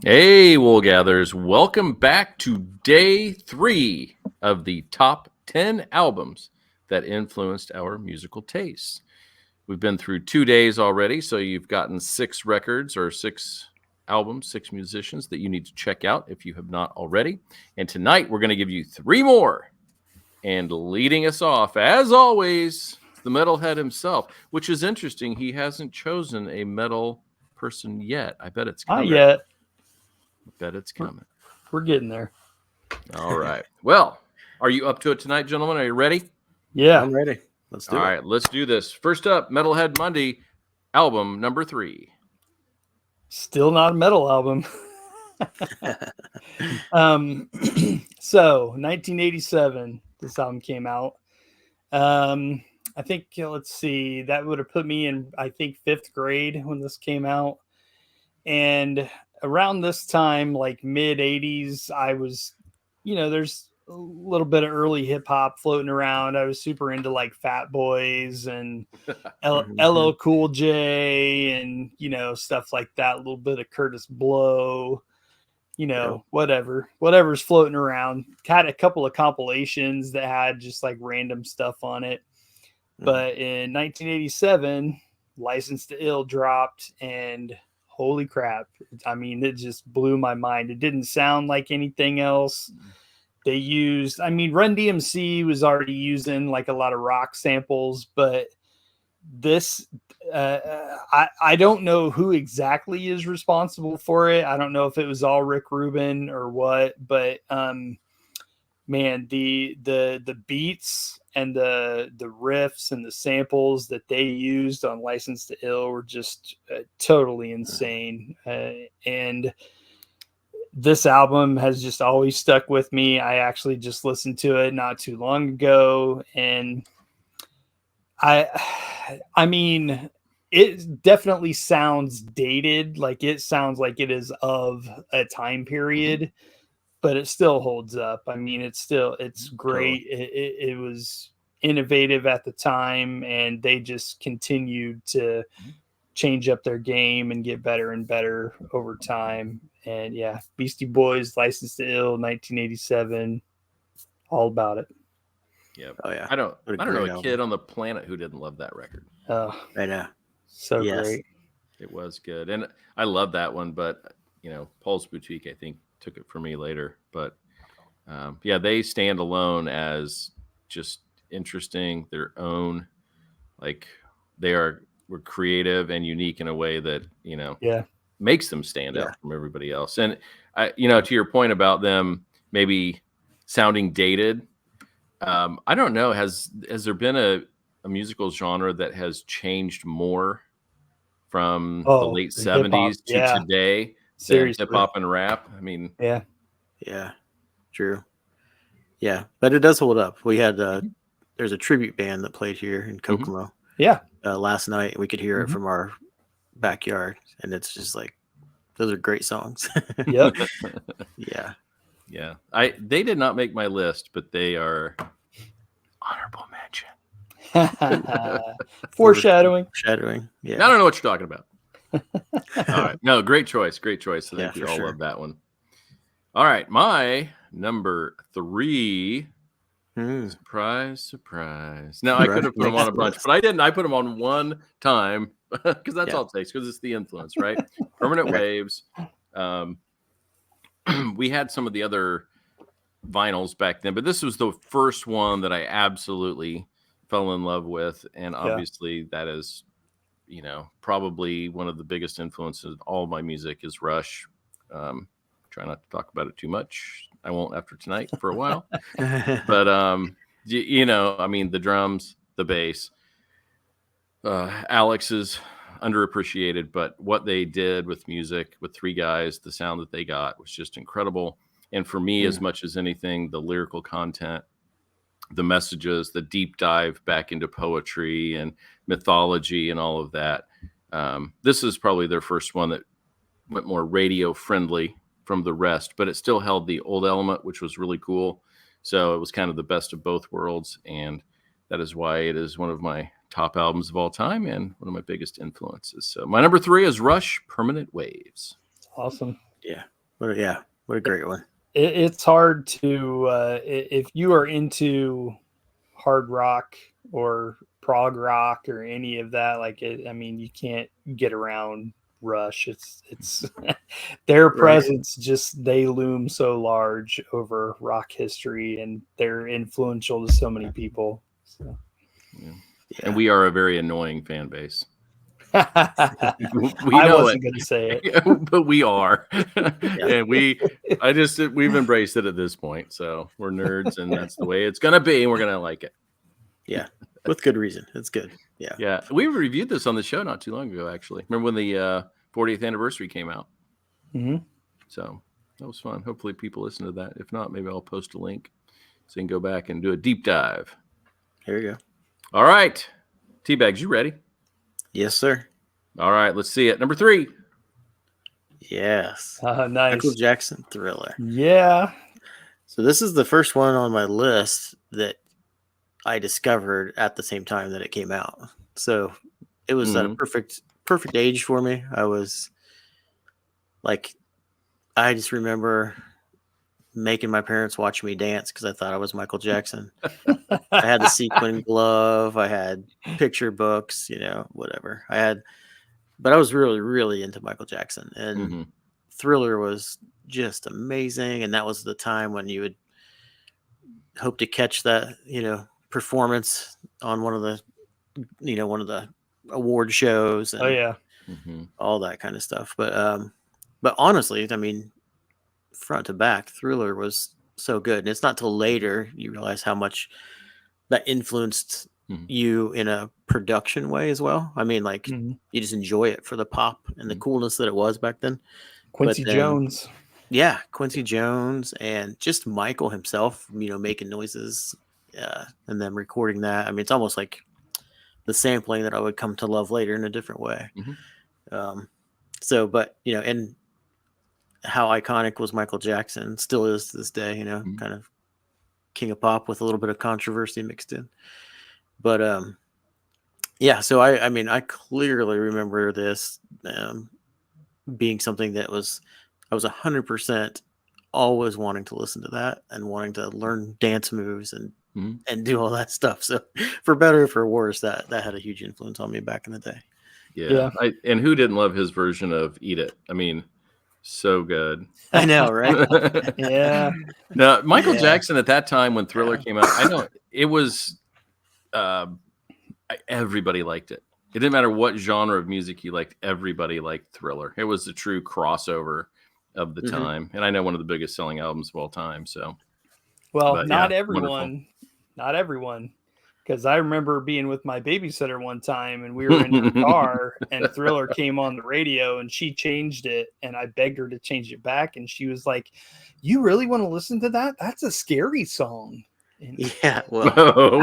Hey, Wool Gatherers. Welcome back to day 3 of the top 10 albums that influenced our musical tastes. We've been through 2 days already, so you've gotten 6 records or 6 albums, 6 musicians that you need to check out if you have not already. And tonight we're going to give you 3 more. And leading us off, as always, the Metalhead himself, which is interesting. He hasn't chosen a metal person yet. I bet it's coming. Not yet. Bet it's coming. We're getting there. All right. Well, are you up to it tonight, gentlemen? Are you ready? Yeah. I'm ready. Let's do it. All right, let's do this. First up, Metalhead Mundy, album number 3. Still not a metal album. So 1987, this album came out. I think, let's see, that would have put me in, I think, 5th grade when this came out. And around this time, like mid 80s, I was, there's a little bit of early hip hop floating around. I was super into like Fat Boys and LL Cool J and, stuff like that. A little bit of Curtis Blow, whatever's floating around. Had a couple of compilations that had just like random stuff on it. But in 1987, License to Ill dropped, and holy crap. I mean, it just blew my mind. It didn't sound like anything else. They used, Run DMC was already using like a lot of rock samples, but this, I don't know who exactly is responsible for it. I don't know if it was all Rick Rubin or what, but man, the beats and the riffs and the samples that they used on License to Ill were just totally insane. And this album has just always stuck with me. I actually just listened to it not too long ago, and I mean, it definitely sounds dated. Like it sounds like it is of a time period, but it still holds up. I mean, it's great. It was innovative at the time, and they just continued to change up their game and get better and better over time. And yeah, Beastie Boys, License to Ill, 1987, all about it. Yep. Oh yeah. I don't know a album. kid on the planet who didn't love that record. Oh, I know. so great. It was good. And I love that one, but Paul's Boutique, I think, took it for me later. But they stand alone as just interesting, their own, like were creative and unique in a way that makes them stand out from everybody else. And to your point about them maybe sounding dated, I don't know, has there been a musical genre that has changed more from the late 70s to today than hip hop and rap? I mean, yeah, true. Yeah, but it does hold up. We had there's a tribute band that played here in Kokomo. Last night we could hear it from our backyard, and it's just like, those are great songs. Yep. Yeah. They did not make my list, but they are honorable mention. Foreshadowing. Yeah. I don't know what you're talking about. All right. No, great choice. I think we all love that one. All right. My number 3. Surprise. Now, I could have put them on a bunch, but I didn't. I put them on one time because that's all it takes, because it's the influence, right? Permanent Waves. We had some of the other vinyls back then, but this was the first one that I absolutely fell in love with. And obviously that is, probably one of the biggest influences of all my music is Rush. Try not to talk about it too much. I won't after tonight for a while. But, the drums, the bass, Alex is underappreciated, but what they did with music with 3 guys, the sound that they got was just incredible. And for me, as much as anything, the lyrical content, the messages, the deep dive back into poetry and mythology and all of that. This is probably their first one that went more radio friendly from the rest, but it still held the old element, which was really cool. So it was kind of the best of both worlds. And that is why it is one of my top albums of all time and one of my biggest influences. So my number 3 is Rush, Permanent Waves. Awesome. Yeah. What a great one. It's hard to if you are into hard rock or prog rock or any of that, like I mean, you can't get around Rush. It's their presence, just they loom so large over rock history, and they're influential to so many people. So. Yeah. And we are a very annoying fan base. I wasn't going to say it, but we are. And we've embraced it at this point. So we're nerds, and that's the way it's going to be. And we're going to like it. Yeah. With good reason. It's good. Yeah. Yeah. We reviewed this on the show not too long ago, actually. Remember when the 40th anniversary came out? Mm-hmm. So that was fun. Hopefully people listen to that. If not, maybe I'll post a link so you can go back and do a deep dive. Here we go. All right. T-Bags, you ready? Yes, sir. All right. Let's see it. Number 3. Yes. Nice. Michael Jackson, Thriller. Yeah. So this is the first one on my list that I discovered at the same time that it came out. So it was at a perfect age for me. I was like, I just remember making my parents watch me dance because I thought I was Michael Jackson. I had the sequin glove. I had picture books, whatever. But I was really, really into Michael Jackson, and Thriller was just amazing. And that was the time when you would hope to catch that, performance on one of the award shows. And all that kind of stuff. But honestly, I mean, front to back, Thriller was so good. And it's not till later you realize how much that influenced you in a production way as well. I mean, like you just enjoy it for the pop and the coolness that it was back then. Quincy Jones. Yeah, Quincy Jones and just Michael himself, making noises and then recording that. I mean, it's almost like the sampling that I would come to love later in a different way. But and how iconic was Michael Jackson, still is to this day, kind of king of pop with a little bit of controversy mixed in. But so I clearly remember this being something that I was 100% always wanting to listen to that and wanting to learn dance moves and do all that stuff. So for better or for worse, that had a huge influence on me back in the day. Yeah. And who didn't love his version of Eat It? I mean, so good. I know, right? Yeah. Now, Michael Jackson at that time when Thriller came out, I know it was everybody liked it. It didn't matter what genre of music you liked. Everybody liked Thriller. It was the true crossover of the time. And I know one of the biggest selling albums of all time. So, not everyone, because I remember being with my babysitter one time and we were in her car and Thriller came on the radio and she changed it and I begged her to change it back. And she was like, "You really want to listen to that? That's a scary song." Yeah, well,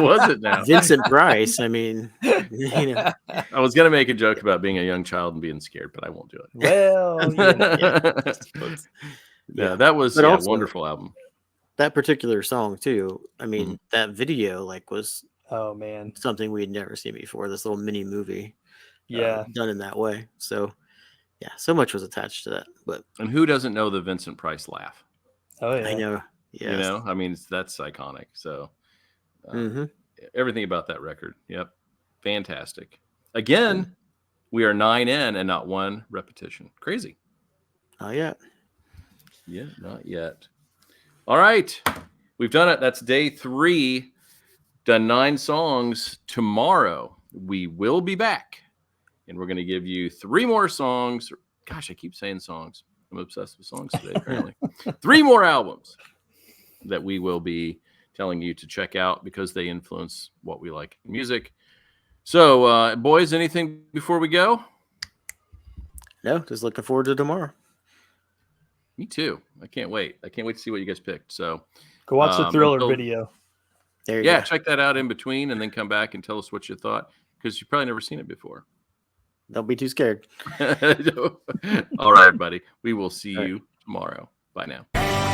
was it now? Vincent Price. I mean, I was gonna make a joke about being a young child and being scared, but I won't do it. Well, that was a wonderful album. That particular song too. I mean, that video was something we had never seen before. This little mini movie, done in that way. So, so much was attached to that. And who doesn't know the Vincent Price laugh? Oh yeah, I know. Yes. I mean, that's iconic. So everything about that record. Yep. Fantastic. Again, we are 9 in and not one repetition. Crazy. Not yet. Yeah, not yet. All right. We've done it. That's day 3. Done 9 songs. Tomorrow, we will be back. And we're going to give you 3 more songs. Gosh, I keep saying songs. I'm obsessed with songs today, apparently. 3 more albums that we will be telling you to check out because they influence what we like in music. So, boys, anything before we go? No, just looking forward to tomorrow. Me too. I can't wait. I can't wait to see what you guys picked. So go watch the Thriller video. There you go. Check that out in between and then come back and tell us what you thought because you've probably never seen it before. Don't be too scared. All right, buddy. We will see you tomorrow. Bye now.